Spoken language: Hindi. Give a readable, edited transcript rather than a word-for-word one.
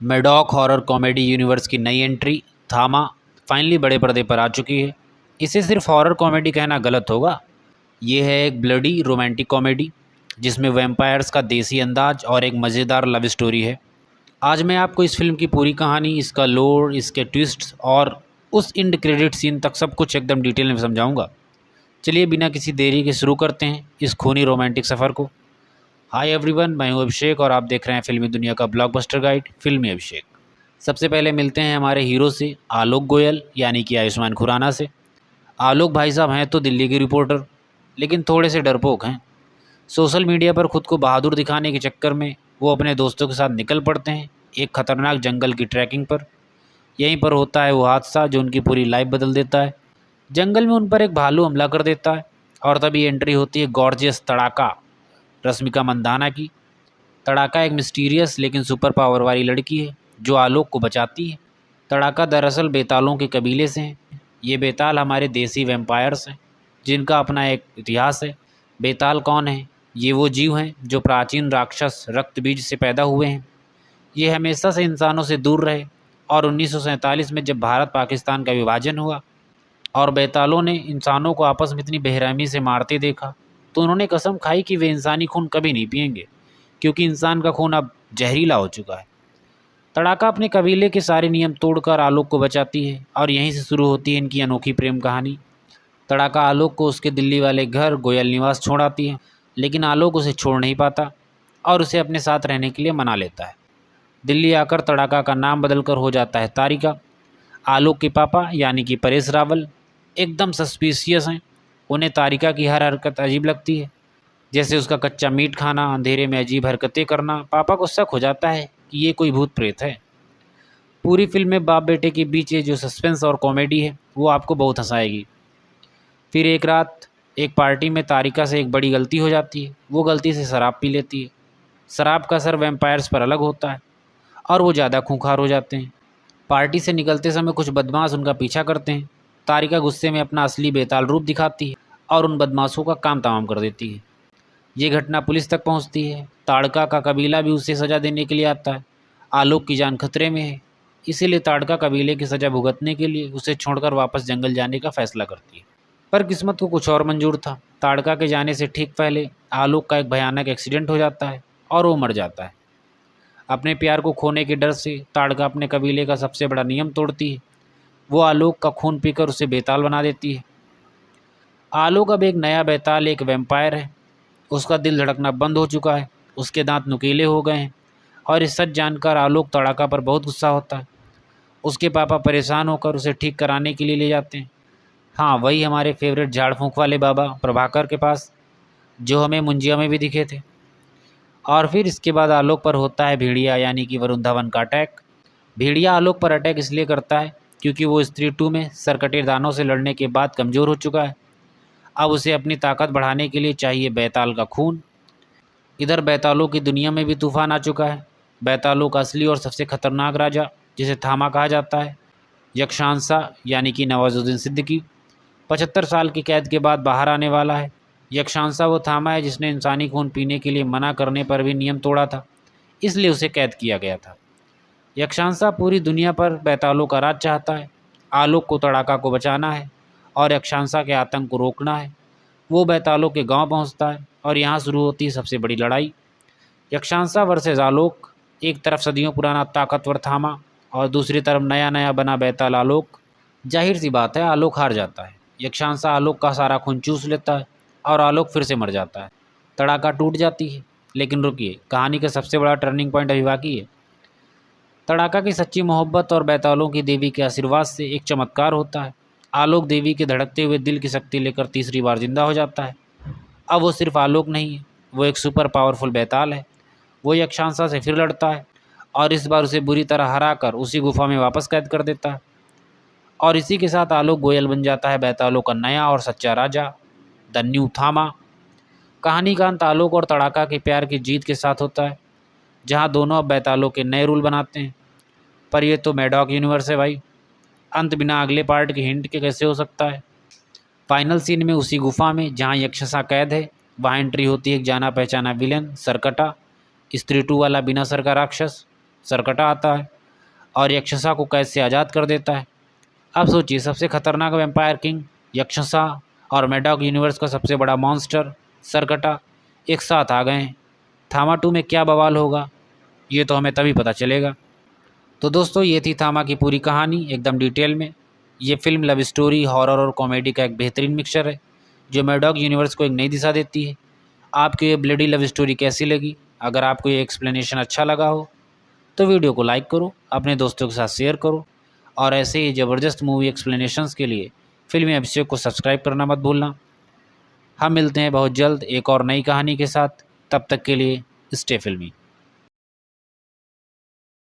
मैडॉक हॉरर कॉमेडी यूनिवर्स की नई एंट्री थामा फाइनली बड़े पर्दे पर आ चुकी है। इसे सिर्फ हॉरर कॉमेडी कहना गलत होगा। ये है एक ब्लडी रोमांटिक कॉमेडी जिसमें वैम्पायर्स का देसी अंदाज और एक मज़ेदार लव स्टोरी है। आज मैं आपको इस फिल्म की पूरी कहानी, इसका लोर, इसके ट्विस्ट्स और उस एंड क्रेडिट सीन तक सब कुछ एकदम डिटेल में समझाऊंगा। चलिए बिना किसी देरी के शुरू करते हैं इस खूनी रोमांटिक सफ़र को। हाय एवरीवन, मैं हूं अभिषेक और आप देख रहे हैं फिल्मी दुनिया का ब्लॉकबस्टर गाइड फिल्मी अभिषेक। सबसे पहले मिलते हैं हमारे हीरो से, आलोक गोयल यानी कि आयुष्मान खुराना से। आलोक भाई साहब हैं तो दिल्ली के रिपोर्टर, लेकिन थोड़े से डरपोक हैं। सोशल मीडिया पर खुद को बहादुर दिखाने के चक्कर में वो अपने दोस्तों के साथ निकल पड़ते हैं एक खतरनाक जंगल की ट्रैकिंग पर। यहीं पर होता है वो हादसा जो उनकी पूरी लाइफ बदल देता है। जंगल में उन पर एक भालू हमला कर देता है और तभी एंट्री होती है गॉर्जियस तड़ाका रश्मिका मंदाना की। तड़ाका एक मिस्टीरियस लेकिन सुपर पावर वाली लड़की है जो आलोक को बचाती है। तड़ाका दरअसल बेतालों के कबीले से हैं। ये बेताल हमारे देसी वैम्पायर्स हैं जिनका अपना एक इतिहास है। बेताल कौन है? ये वो जीव हैं जो प्राचीन राक्षस रक्त बीज से पैदा हुए हैं। ये हमेशा से इंसानों से दूर रहे और 1947 में जब भारत पाकिस्तान का विभाजन हुआ और बेतालों ने इंसानों को आपस में इतनी बेरहमी से मारते देखा तो उन्होंने कसम खाई कि वे इंसानी खून कभी नहीं पिएंगे, क्योंकि इंसान का खून अब जहरीला हो चुका है। तड़ाका अपने कबीले के सारे नियम तोड़कर आलोक को बचाती है और यहीं से शुरू होती है इनकी अनोखी प्रेम कहानी। तड़ाका आलोक को उसके दिल्ली वाले घर गोयल निवास छोड़ाती है, लेकिन आलोक उसे छोड़ नहीं पाता और उसे अपने साथ रहने के लिए मना लेता है। दिल्ली आकर तड़ाका का नाम बदलकर हो जाता है तारिका। आलोक के पापा यानी कि परेश रावल एकदम सस्पिशियस हैं। उन्हें तारिका की हर हरकत अजीब लगती है, जैसे उसका कच्चा मीट खाना, अंधेरे में अजीब हरकतें करना। पापा को शक हो जाता है कि ये कोई भूत प्रेत है। पूरी फिल्म में बाप बेटे के बीच ये जो सस्पेंस और कॉमेडी है वो आपको बहुत हंसाएगी। फिर एक रात एक पार्टी में तारिका से एक बड़ी गलती हो जाती है। वो गलती से शराब पी लेती है। शराब का असर वैम्पायर्स पर अलग होता है और वो ज़्यादा खूंखार हो जाते हैं। पार्टी से निकलते समय कुछ बदमाश उनका पीछा करते हैं। तारिका गुस्से में अपना असली बेताल रूप दिखाती है और उन बदमाशों का काम तमाम कर देती है। ये घटना पुलिस तक पहुंचती है। ताड़का का कबीला भी उसे सज़ा देने के लिए आता है। आलोक की जान खतरे में है, इसीलिए ताड़का कबीले की सज़ा भुगतने के लिए उसे छोड़कर वापस जंगल जाने का फैसला करती है। पर किस्मत को कुछ और मंजूर था। ताड़का के जाने से ठीक पहले आलोक का एक भयानक एक्सीडेंट हो जाता है और वो मर जाता है। अपने प्यार को खोने के डर से ताड़का अपने कबीले का सबसे बड़ा नियम तोड़ती है। वो आलोक का खून पीकर उसे बेताल बना देती है। आलोक अब एक नया बेताल, एक वैम्पायर है। उसका दिल धड़कना बंद हो चुका है, उसके दांत नुकीले हो गए हैं और इस सच जानकर आलोक तड़ाका पर बहुत गुस्सा होता है। उसके पापा परेशान होकर उसे ठीक कराने के लिए ले जाते हैं। हाँ, वही हमारे फेवरेट झाड़ फूँक वाले बाबा प्रभाकर के पास, जो हमें मुंजिया में भी दिखे थे। और फिर इसके बाद आलोक पर होता है भेड़िया यानी कि वरुण धवन का अटैक। भेड़िया आलोक पर अटैक इसलिए करता है क्योंकि वो स्त्री 2 में सरकटे दानों से लड़ने के बाद कमज़ोर हो चुका है। अब उसे अपनी ताकत बढ़ाने के लिए चाहिए बेताल का खून। इधर बेतालों की दुनिया में भी तूफान आ चुका है। बेतालों का असली और सबसे खतरनाक राजा, जिसे थामा कहा जाता है, यक्षांसा यानी कि नवाजुद्दीन सिद्दीकी, 75 साल की कैद के बाद बाहर आने वाला है। यक्षांसा वो थामा है जिसने इंसानी खून पीने के लिए मना करने पर भी नियम तोड़ा था, इसलिए उसे कैद किया गया था। यक्षांसा पूरी दुनिया पर बेतालों का राज चाहता है। आलोक को तड़ाका को बचाना है और यक्षांसा के आतंक को रोकना है। वो बेतालों के गांव पहुंचता है और यहाँ शुरू होती है सबसे बड़ी लड़ाई। यक्षांसा वर्सेस आलोक। एक तरफ सदियों पुराना ताकतवर थामा और दूसरी तरफ नया नया बना बेताल आलोक। जाहिर सी बात है आलोक हार जाता है। यक्षांसा आलोक का सारा खून चूस लेता है और आलोक फिर से मर जाता है। तड़ाका टूट जाती है। लेकिन रुकिए, कहानी का सबसे बड़ा टर्निंग पॉइंट अभी बाकी है। तड़ाका की सच्ची मोहब्बत और बेतालों की देवी के आशीर्वाद से एक चमत्कार होता है। आलोक देवी के धड़कते हुए दिल की शक्ति लेकर तीसरी बार जिंदा हो जाता है। अब वो सिर्फ आलोक नहीं है, वो एक सुपर पावरफुल बेताल है। वो यक्षांसा से फिर लड़ता है और इस बार उसे बुरी तरह हराकर उसी गुफा में वापस कैद कर देता है। और इसी के साथ आलोक गोयल बन जाता है बेतालों का नया और सच्चा राजा, द न्यू थामा। कहानी का अंत आलोक और तड़ाका के प्यार की जीत के साथ होता है, जहाँ दोनों अब बेतालों के नए रूल बनाते हैं। पर ये तो मैडॉक यूनिवर्स है भाई, अंत बिना अगले पार्ट के हिंट के कैसे हो सकता है। फाइनल सीन में उसी गुफा में जहाँ यक्षसा कैद है, वहाँ एंट्री होती है एक जाना पहचाना विलन सरकटा, स्त्री 2 वाला बिना सर का राक्षस। सरकटा आता है और यक्षसा को कैद से आज़ाद कर देता है। अब सोचिए, सबसे खतरनाक वैम्पायर किंग यक्षसा और मैडॉक यूनिवर्स का सबसे बड़ा मॉन्स्टर सरकटा एक साथ आ गए हैं। थामा 2 में क्या बवाल होगा, ये तो हमें तभी पता चलेगा। तो दोस्तों, ये थी थामा की पूरी कहानी एकदम डिटेल में। ये फिल्म लव स्टोरी, हॉरर और कॉमेडी का एक बेहतरीन मिक्सचर है जो मैडॉक यूनिवर्स को एक नई दिशा देती है। आपको ये ब्लडी लव स्टोरी कैसी लगी? अगर आपको ये एक्सप्लेनेशन अच्छा लगा हो तो वीडियो को लाइक करो, अपने दोस्तों के साथ शेयर करो और ऐसे ही ज़बरदस्त मूवी एक्सप्लेनेशंस के लिए फिल्मी अभिषेक को सब्सक्राइब करना मत भूलना। हम मिलते हैं बहुत जल्द एक और नई कहानी के साथ। तब तक के लिए स्टे फिल्मी।